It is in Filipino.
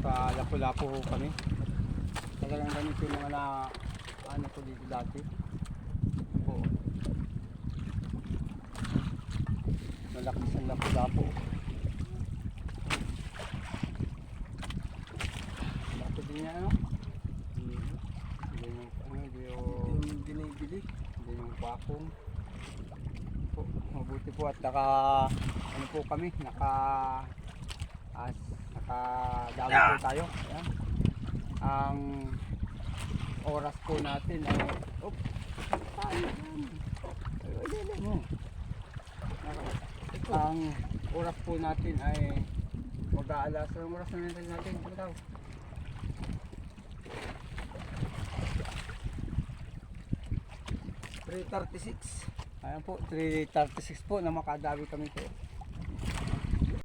Nakalapo-lapo ho kami. Talagang ganito yung mga ano ko dito dati. Oo. Malakas ang lapo-lapo. Lapo din niya ano? Hindi yung binibili. Hindi yung pakong. Mabuti po at ano po kami, nakadami po tayo. Ayan. Ang oras po natin ay ang oras po natin ay mag-aalas. Ang oras natin ito daw. Ayan po, 3:36 po na makadawi kami po.